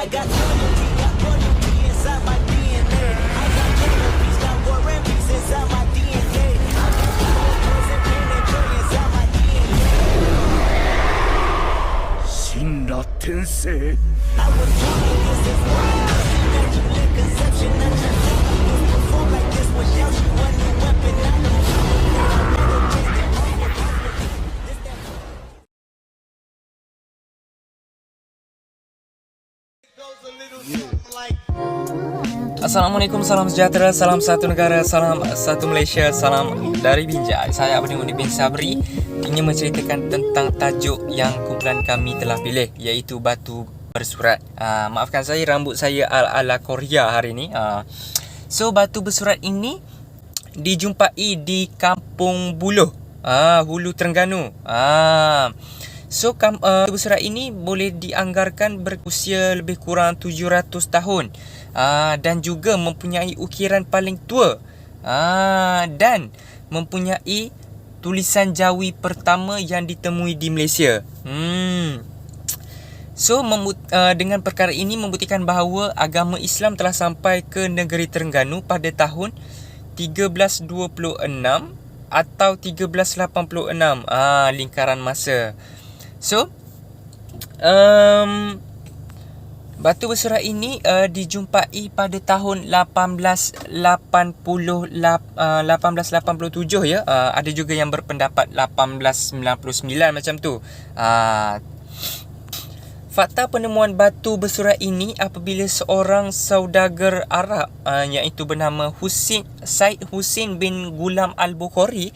got loyalty inside my DNA. I got inner peace, got war and peace inside my DNA. I got poison, pain, and joy inside my DNA. 神羅転生 I was born in this is wild. Immaculate conception, not your thing. Perform like this without you, a new weapon. I don't Assalamualaikum, salam sejahtera, salam satu negara, salam satu Malaysia, salam dari Binjai. Saya Abdul Munim bin Sabri ingin menceritakan tentang tajuk yang kumpulan kami telah pilih, iaitu Batu Bersurat. Maafkan saya, rambut saya ala Korea hari ini. So, Batu Bersurat ini dijumpai di Kampung Buluh, Hulu Terengganu. So, Batu Bersurat ini boleh dianggarkan berusia lebih kurang 700 tahun. Dan juga mempunyai ukiran paling tua, dan mempunyai tulisan Jawi pertama yang ditemui di Malaysia. So, dengan perkara ini membuktikan bahawa agama Islam telah sampai ke negeri Terengganu pada tahun 1326 atau 1386, lingkaran masa. So, Batu Bersurat ini dijumpai pada tahun 1887 ya. Ada juga yang berpendapat 1899 macam tu. Fakta penemuan Batu Bersurat ini apabila seorang saudagar Arab iaitu bernama Said Husin bin Gulam Al-Bukhari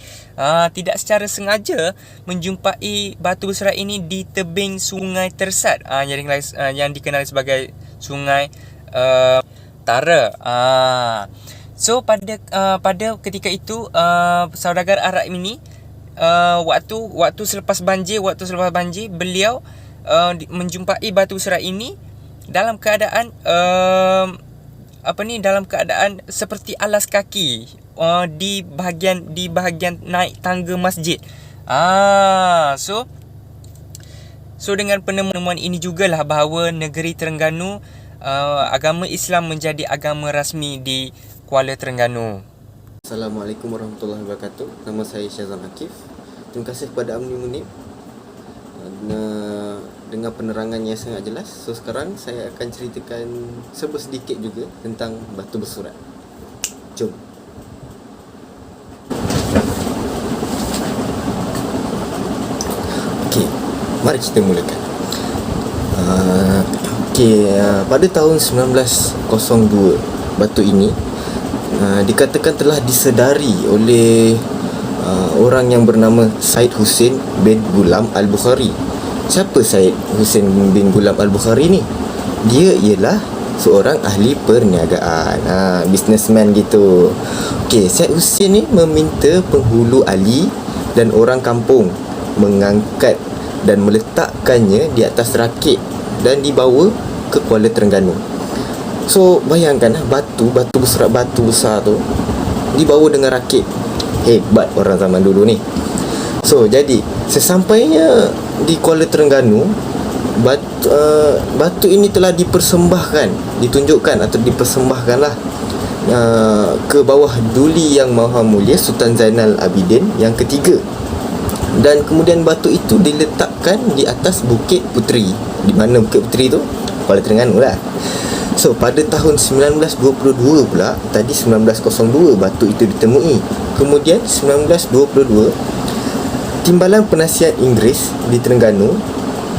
tidak secara sengaja menjumpai Batu Bersurat ini di tebing Sungai Tersat, yang dikenali sebagai Sungai Tara. So pada ketika itu saudagar Arab ini waktu selepas banjir beliau menjumpai Batu Bersurat ini dalam keadaan dalam keadaan seperti alas kaki di bahagian naik tangga masjid. So dengan penemuan ini jugalah bahawa negeri Terengganu, agama Islam menjadi agama rasmi di Kuala Terengganu. Assalamualaikum warahmatullahi wabarakatuh. Nama saya Syazam Akif. Terima kasih kepada Abdul Munim dengan penerangan yang sangat jelas. So sekarang saya akan ceritakan sedikit juga tentang Batu Bersurat. Jom. Okey, mari kita mulakan. Pada tahun 1902, batu ini dikatakan telah disedari oleh orang yang bernama Said Husin bin Gulam Al-Bukhari. Siapa Said Husin bin Gulam Al-Bukhari ni? Dia ialah seorang ahli perniagaan, businessman gitu. Okey, Said Husin ni meminta penghulu ahli dan orang kampung mengangkat dan meletakkannya di atas rakit dan dibawa ke Kuala Terengganu. So bayangkan batu besar tu dibawa dengan rakit. Hebat orang zaman dulu ni. So jadi sesampainya di Kuala Terengganu, batu ini telah ditunjukkan atau dipersembahkanlah ke bawah Duli Yang Maha Mulia Sultan Zainal Abidin yang ketiga. Dan kemudian batu itu diletakkan di atas Bukit Puteri. Di mana Bukit Puteri tu? Kuala Terengganu lah. So pada tahun 1922 pula, tadi 1902 batu itu ditemui. Kemudian 1922, Timbalan Penasihat Inggeris di Terengganu,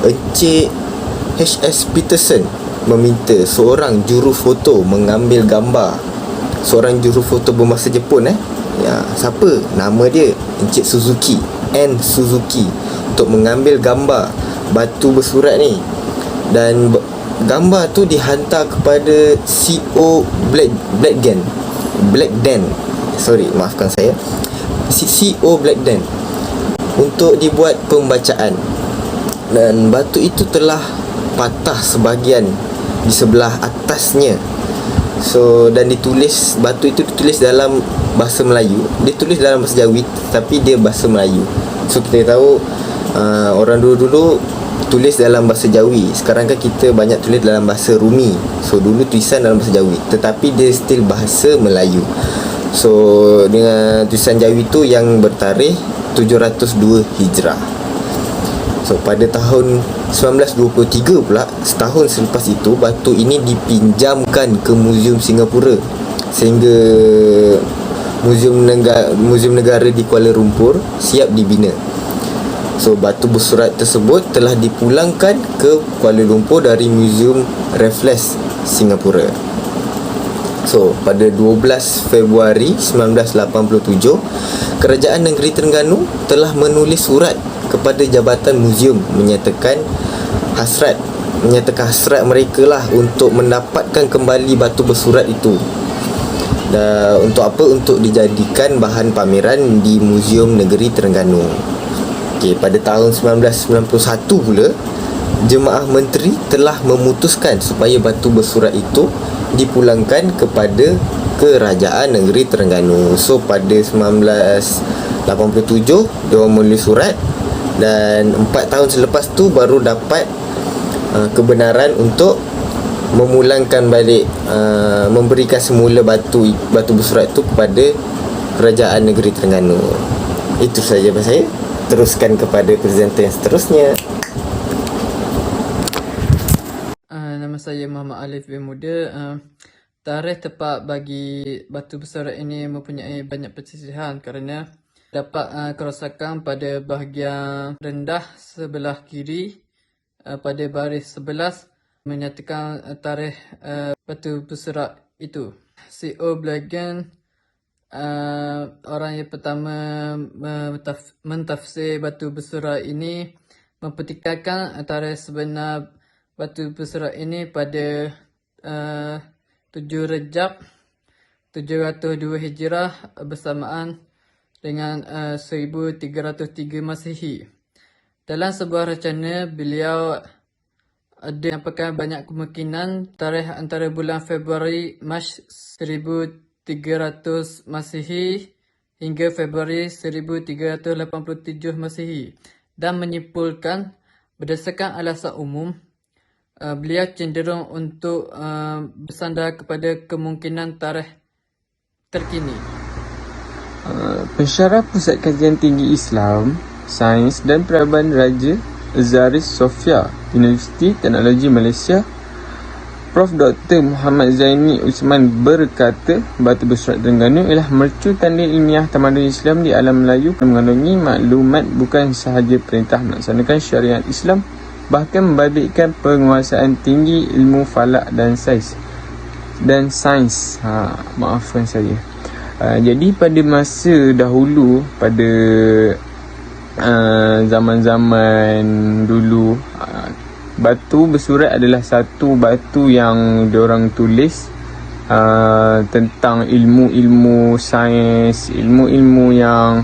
Encik H.S. Peterson, meminta seorang juru foto mengambil gambar. Seorang juru foto bermasa Jepun siapa? Nama dia Encik Suzuki, N. Suzuki, untuk mengambil gambar Batu Bersurat ni. Dan gambar tu dihantar kepada C.O. Blackden. Maafkan saya, C.O. Blackden, untuk dibuat pembacaan. Dan batu itu telah patah sebahagian di sebelah atasnya. So dan batu itu ditulis dalam bahasa Melayu. Dia tulis dalam bahasa Jawi tapi dia bahasa Melayu. So kita tahu orang dulu-dulu tulis dalam bahasa Jawi. Sekarang kan kita banyak tulis dalam bahasa Rumi. So dulu tulisan dalam bahasa Jawi, tetapi dia still bahasa Melayu. So dengan tulisan Jawi tu yang bertarikh 702 Hijrah. So pada tahun 1923 pula, setahun selepas itu, batu ini dipinjamkan ke Muzium Singapura, sehingga Muzium Negara di Kuala Lumpur siap dibina. So batu bersurat tersebut telah dipulangkan ke Kuala Lumpur dari Muzium Raffles Singapura. So pada 12 Februari 1987, Kerajaan Negeri Terengganu telah menulis surat kepada Jabatan Muzium menyatakan hasrat mereka lah untuk mendapatkan kembali batu bersurat itu. Dan untuk apa? Untuk dijadikan bahan pameran di Muzium Negeri Terengganu. Pada tahun 1991 pula, Jemaah Menteri telah memutuskan supaya batu bersurat itu dipulangkan kepada Kerajaan Negeri Terengganu. So pada 1987 dia orang menulis surat, dan 4 tahun selepas tu baru dapat kebenaran untuk memulangkan balik, memberikan semula batu bersurat tu kepada Kerajaan Negeri Terengganu. Itu saja daripada saya. Teruskan kepada presenter yang seterusnya. Nama saya Muhammad Alif bin Muda. Tarikh tepat bagi batu bersurat ini mempunyai banyak persisihan kerana dapat kerosakan pada bahagian rendah sebelah kiri pada baris 11 menyatakan tarikh batu bersurat itu. C.O. Blagan, orang yang pertama mentafsir batu bersurat ini, mempertikaikan tarikh sebenar batu bersurat ini pada 7 Rejab 702 Hijrah bersamaan dengan 1303 Masihi. Dalam sebuah rencana, beliau ada menyampaikan banyak kemungkinan tarikh antara bulan Februari Mac 1300 Masihi hingga Februari 1387 Masihi, dan menyimpulkan berdasarkan alasan umum, beliau cenderung untuk bersandar kepada kemungkinan tarikh terkini. Pensyarah Pusat Kajian Tinggi Islam, Sains dan Peradaban Raja Zaris Sofia, Universiti Teknologi Malaysia, Prof. Dr. Muhammad Zaini Usman berkata, batu bersurat Terengganu ialah mercu tanda ilmiah tamadun Islam di alam Melayu, mengandungi maklumat bukan sahaja perintah melaksanakan syariat Islam, bahkan membabitkan penguasaan tinggi ilmu falak dan sains. Maafkan saya. Jadi pada masa dahulu, pada zaman-zaman dulu, batu bersurat adalah satu batu yang diorang tulis tentang ilmu-ilmu sains, ilmu-ilmu yang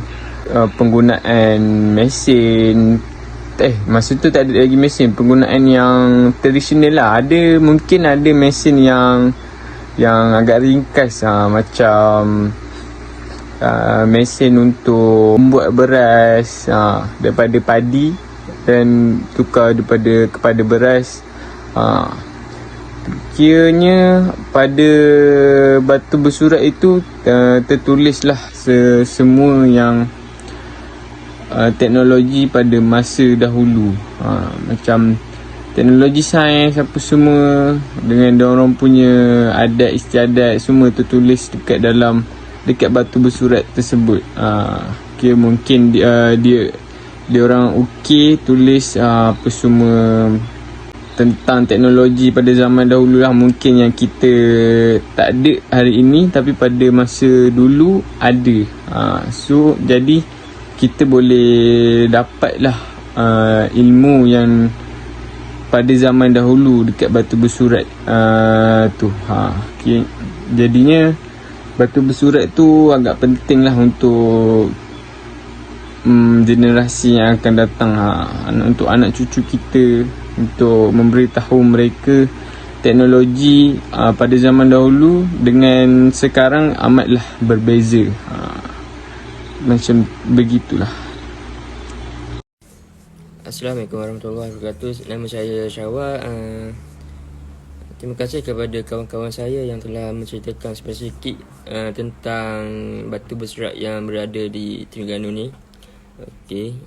penggunaan mesin. Masa tu tak ada lagi mesin, penggunaan yang tradisional lah. Mungkin ada mesin yang agak ringkas, macam mesin untuk membuat beras daripada padi dan tukar kepada beras. Kiranya pada batu bersurat itu tertulislah semua yang teknologi pada masa dahulu, macam teknologi sains apa semua, dengan diorang punya adat istiadat semua tertulis dekat batu bersurat tersebut. Kira mungkin dia orang tulis apa semua tentang teknologi pada zaman dahulu lah, mungkin yang kita tak ada hari ini tapi pada masa dulu ada. So jadi kita boleh dapatlah ilmu yang pada zaman dahulu dekat batu bersurat tu. Okay. Jadinya batu bersurat tu agak penting lah untuk generasi yang akan datang, untuk anak cucu kita, untuk memberitahu mereka teknologi pada zaman dahulu dengan sekarang amatlah berbeza. Macam begitulah. Assalamualaikum warahmatullahi wabarakatuh. Nama saya Syawal. Terima kasih kepada kawan-kawan saya yang telah menceritakan spesifik tentang batu berserak yang berada di Terengganu ni. Okey,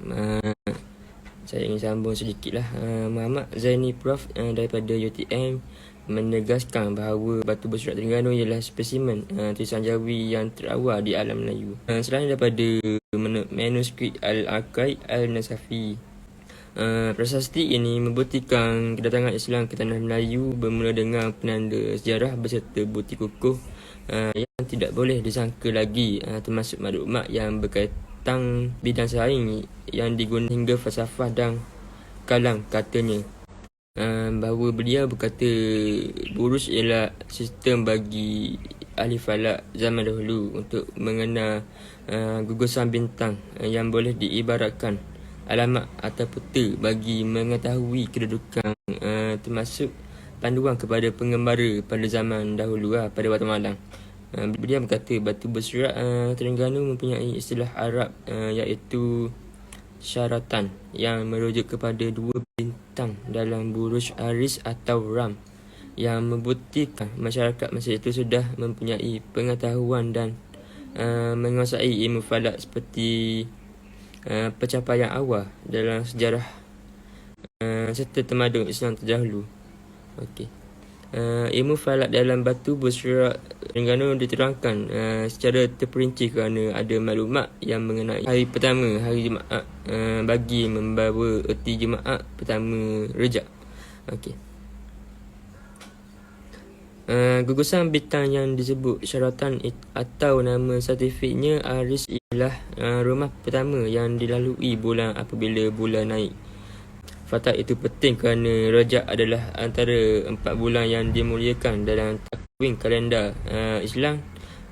saya ingin sambung sedikitlah. Muhammad Zaini Prof daripada UTM menegaskan bahawa batu berserak Terengganu ialah spesimen tulisan Jawi yang terawal di alam Melayu. Selain daripada manuskrip Al-Aqaid Al-Nasafi, prasasti ini membuktikan kedatangan Islam ke tanah Melayu bermula dengan penanda sejarah berserta bukti kukuh yang tidak boleh disangka lagi, termasuk maklumat yang berkaitan bidang sains yang digunakan hingga falsafah dan kalam. Katanya bahawa beliau berkata buruj ialah sistem bagi ahli falak zaman dahulu untuk mengenal gugusan bintang yang boleh diibaratkan alamat atau peta bagi mengetahui kedudukan, termasuk panduan kepada pengembara pada zaman dahulu pada Batu Malang. Beliau berkata batu berserak Terengganu mempunyai istilah Arab iaitu syaratan yang merujuk kepada dua bintang dalam buruj Aris atau Ram, yang membuktikan masyarakat masa itu sudah mempunyai pengetahuan dan menguasai ilmu falak seperti pencapaian awal dalam sejarah serta tamadun Islam terdahulu. Okey. Ilmu falak dalam batu berserak Terengganu diterangkan secara terperinci kerana ada maklumat yang mengenai hari pertama, hari Jumaat, bagi membawa erti Jumaat pertama Rejab. Okey. Gugusan bintang yang disebut syaratan atau nama saintifiknya Aris ialah rumah pertama yang dilalui bulan apabila bulan naik. Fakta itu penting kerana Rajab adalah antara 4 bulan yang dimuliakan dalam takwim kalender Islam,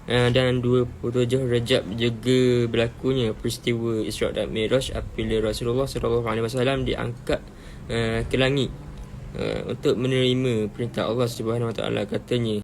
dan 27 Rajab juga berlakunya peristiwa Isra' dan Mi'raj apabila Rasulullah SAW diangkat ke langit untuk menerima perintah Allah Subhanahu Wa Taala. Katanya